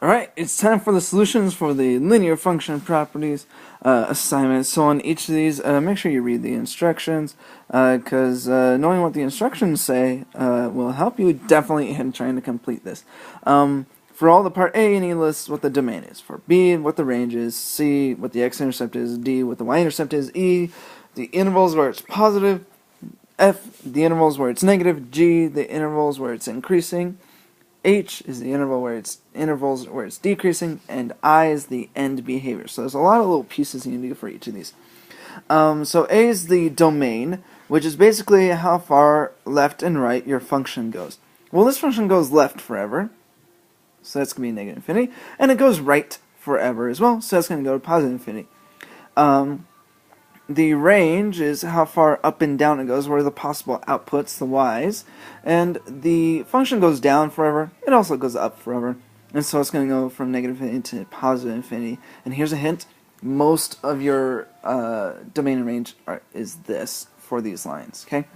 Alright, it's time for the solutions for the linear function properties assignment. So on each of these, make sure you read the instructions, because knowing what the instructions say will help you definitely in trying to complete this. For all the part A, you need to list what the domain is. For B, what the range is. C, what the x-intercept is. D, what the y-intercept is. E, the intervals where it's positive. F, the intervals where it's negative. G, the intervals where it's increasing. H is the intervals where it's decreasing, and I is the end behavior. So there's a lot of little pieces you need to do for each of these. So A is the domain, which is basically how far left and right your function goes. Well, this function goes left forever, so that's going to be negative infinity, and it goes right forever as well, so that's going to go to positive infinity. The range is how far up and down it goes, what are the possible outputs, the y's, and the function goes down forever, it also goes up forever, and so it's going to go from negative infinity to positive infinity. And here's a hint, most of your domain and range is this for these lines, okay?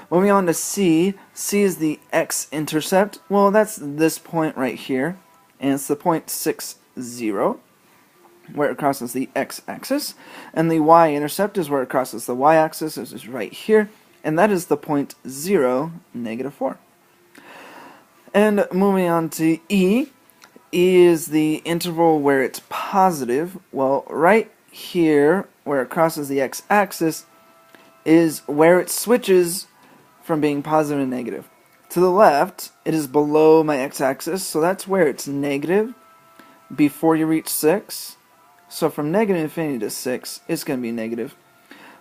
Moving on to C, C is the x-intercept, well that's this point right here, and it's the point 6, 0. Where it crosses the x-axis, and the y-intercept is where it crosses the y-axis, this is right here, and that is the point 0, negative 4. And moving on to E, E is the interval where it's positive. Well, right here, where it crosses the x-axis, is where it switches from being positive to negative. To the left, it is below my x-axis, so that's where it's negative before you reach 6. So from negative infinity to 6, it's going to be negative.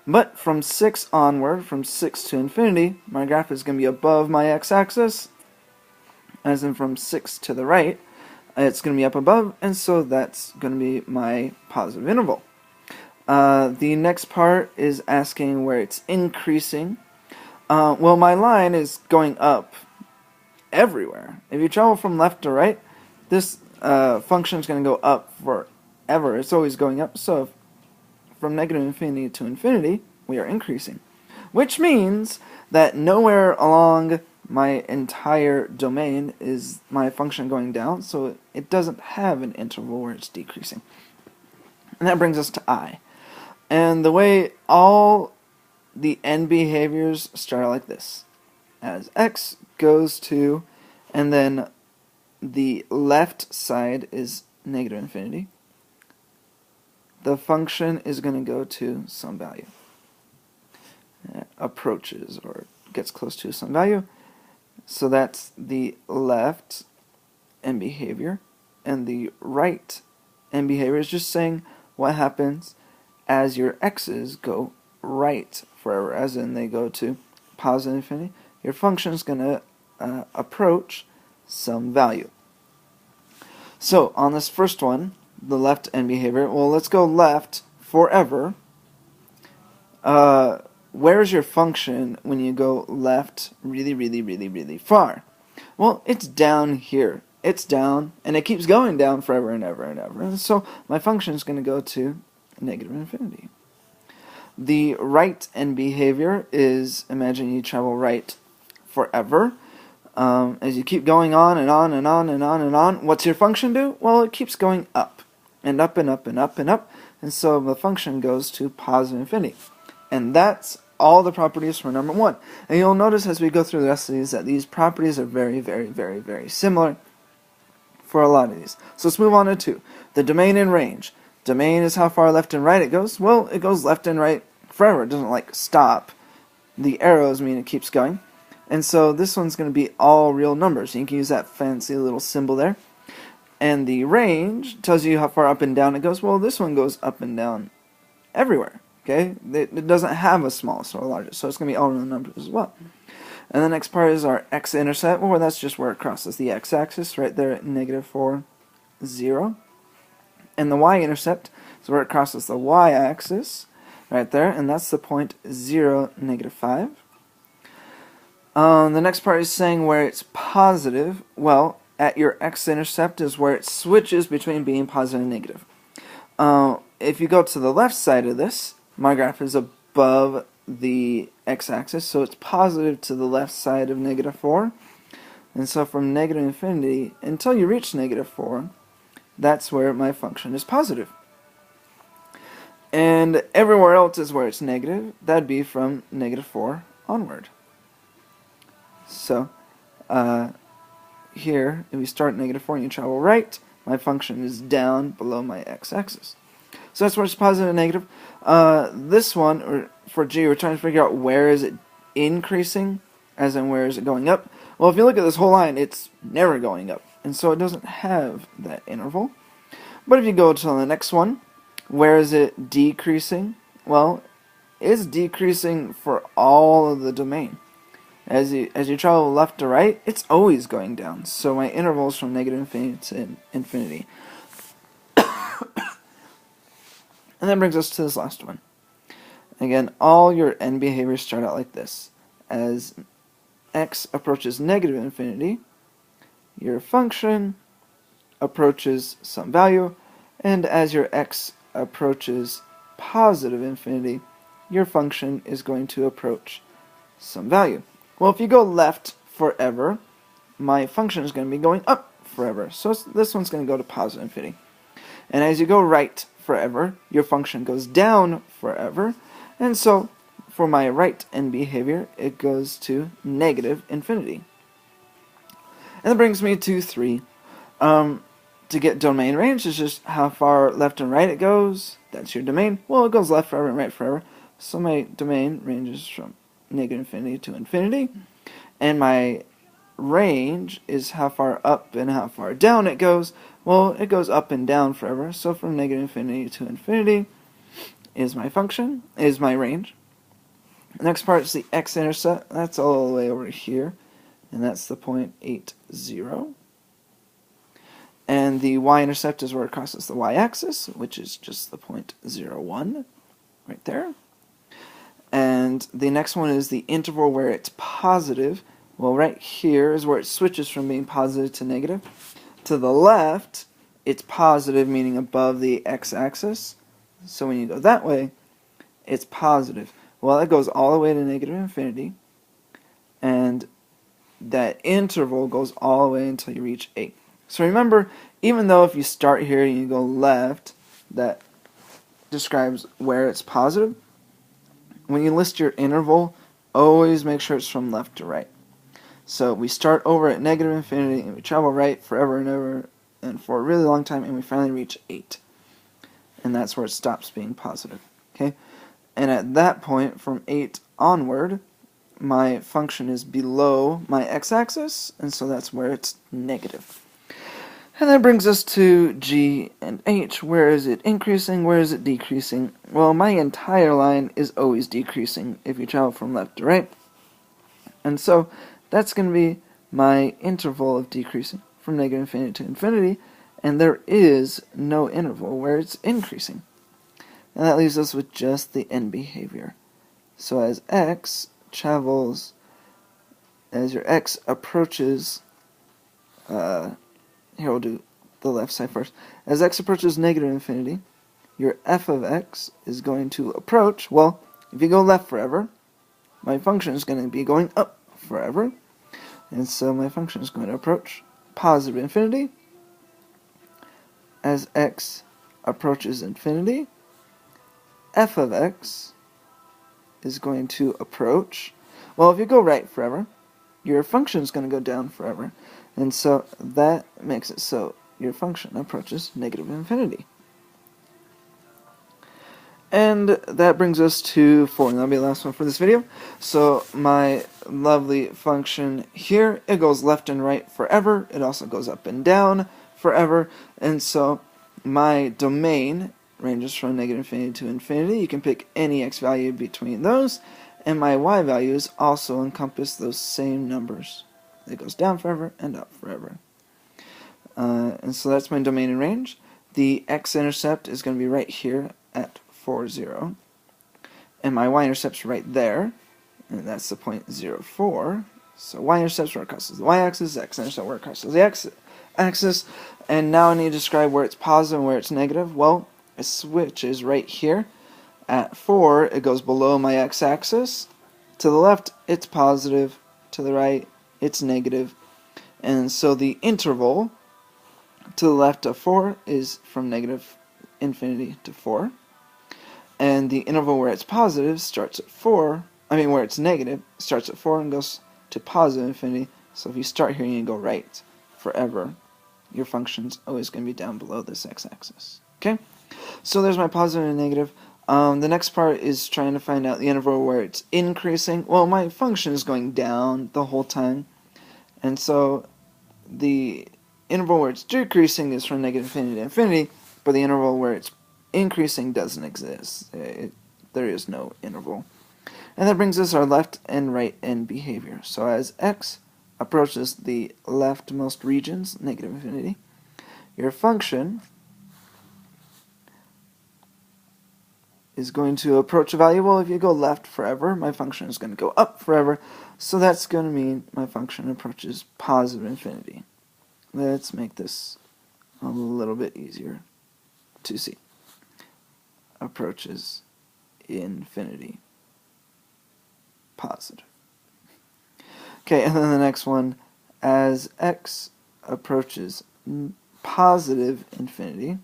But from 6 onward, from 6 to infinity, my graph is going to be above my x-axis. As in from 6 to the right, it's going to be up above, and so that's going to be my positive interval. The next part is asking where it's increasing. Well, my line is going up everywhere. If you travel from left to right, this function is going to go up forever. It's always going up, so from negative infinity to infinity, we are increasing. Which means that nowhere along my entire domain is my function going down, so it doesn't have an interval where it's decreasing. And that brings us to I. And the way all the end behaviors start like this. As x goes to, and then the left side is negative infinity, the function is going to go to some value. It approaches or gets close to some value. So that's the left end behavior. And the right end behavior is just saying what happens as your x's go right forever, as in they go to positive infinity. Your function is going to approach some value. So on this first one, the left end behavior, well, let's go left forever. Where's your function when you go left really far? Well, it's down here. It's down, and it keeps going down forever and ever and ever. And so my function is going to go to negative infinity. The right end behavior is, imagine you travel right forever. As you keep going on and on and on and on and on, what's your function do? Well, it keeps going up and up and up and up and up, and so the function goes to positive infinity. And that's all the properties for number 1. And you'll notice as we go through the rest of these that these properties are very similar for a lot of these. So let's move on to 2. The domain and range. Domain is how far left and right it goes. Well, it goes left and right forever. It doesn't like stop. The arrows mean it keeps going. And so this one's going to be all real numbers. You can use that fancy little symbol there. And the range tells you how far up and down it goes. Well, this one goes up and down everywhere. Okay, it doesn't have a smallest or largest, so it's going to be all real numbers as well. And the next part is our x-intercept. Well, that's just where it crosses the x-axis, right there at negative 4, 0. And the y-intercept is where it crosses the y-axis, right there, and that's the point 0, negative 5. The next part is saying where it's positive. Well, at your x-intercept is where it switches between being positive and negative. If you go to the left side of this, my graph is above the x-axis, so it's positive to the left side of negative 4. And so from negative infinity until you reach negative 4, that's where my function is positive. And everywhere else is where it's negative. That'd be from -4 onward. So, here, if we start at -4 and you travel right, my function is down below my x-axis. So that's where it's positive and negative. This one, or for g, we're trying to figure out where is it increasing, as in where is it going up. Well, if you look at this whole line, it's never going up, and so it doesn't have that interval. But if you go to the next one, where is it decreasing? Well, it's decreasing for all of the domain. As you travel left to right, it's always going down. So my interval is from -infinity to infinity. And that brings us to this last one. Again, all your n behaviors start out like this. As x approaches -infinity, your function approaches some value, and as your x approaches positive infinity, your function is going to approach some value. Well, if you go left forever, my function is going to be going up forever. So this one's going to go to positive infinity. And as you go right forever, your function goes down forever. And so for my right n behavior, it goes to -infinity. And that brings me to 3. To get domain range, is just how far left and right it goes. That's your domain. Well, it goes left forever and right forever. So my domain ranges from -infinity to infinity. And my range is how far up and how far down it goes. Well, it goes up and down forever. So from -infinity to infinity is my function, is my range. The next part is the x-intercept. That's all the way over here. And that's the point 8, 0. And the y-intercept is where it crosses the y-axis, which is just the point 0, 1, right there. And the next one is the interval where it's positive. Well, right here is where it switches from being positive to negative. To the left, it's positive, meaning above the x-axis. So when you go that way, it's positive. Well, it goes all the way to -infinity. And that interval goes all the way until you reach 8. So remember, even though if you start here and you go left, that describes where it's positive, when you list your interval, always make sure it's from left to right. So we start over at -infinity and we travel right forever and ever and for a really long time, and we finally reach 8. And that's where it stops being positive. Okay? And at that point, from 8 onward, my function is below my x-axis, and so that's where it's negative. And that brings us to g and h. Where is it increasing? Where is it decreasing? Well, my entire line is always decreasing if you travel from left to right. And so that's going to be my interval of decreasing from -infinity to infinity, and there is no interval where it's increasing. And that leaves us with just the n behavior. So as x travels, as your x approaches, here we'll do the left side first. As x approaches -infinity, your f of x is going to approach, well, if you go left forever, my function is going to be going up forever. And so my function is going to approach positive infinity. As x approaches infinity, f of x is going to approach, well, if you go right forever, your function is going to go down forever. And so that makes it so your function approaches -infinity. And that brings us to 4, and that'll be the last one for this video. So my lovely function here, it goes left and right forever. It also goes up and down forever. And so my domain ranges from -infinity to infinity. You can pick any x value between those. And my y values also encompass those same numbers. It goes down forever and up forever. And so that's my domain and range. The x-intercept is going to be right here at 4, 0. And my y-intercept's right there. And that's the point 0, 4. So y-intercept's where it crosses the y-axis, x-intercept where it crosses the x-axis. And now I need to describe where it's positive and where it's negative. Well, a switch is right here. At 4, it goes below my x-axis. To the left, it's positive. To the right, it's negative. And so the interval to the left of 4 is from negative infinity to 4. And the interval where it's positive starts at 4, where it's negative, starts at 4 and goes to positive infinity. So if you start here and you go right forever, your function's always going to be down below this x-axis. Okay? So there's my positive and negative. The next part is trying to find out the interval where it's increasing. Well, my function is going down the whole time. And so the interval where it's decreasing is from negative infinity to infinity, but the interval where it's increasing doesn't exist. There is no interval. And that brings us our left and right end behavior. So as x approaches the leftmost regions, negative infinity, your function is going to approach a value. Well, if you go left forever, my function is going to go up forever. So that's going to mean my function approaches positive infinity. Let's make this a little bit easier to see. Approaches infinity. Positive. Okay, and then the next one, as x approaches positive infinity,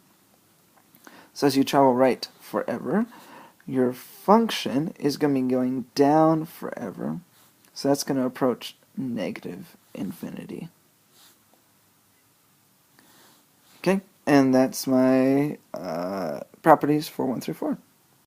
so as you travel right forever, your function is going to be going down forever, so that's going to approach negative infinity. Okay, and that's my properties for 1 through 4.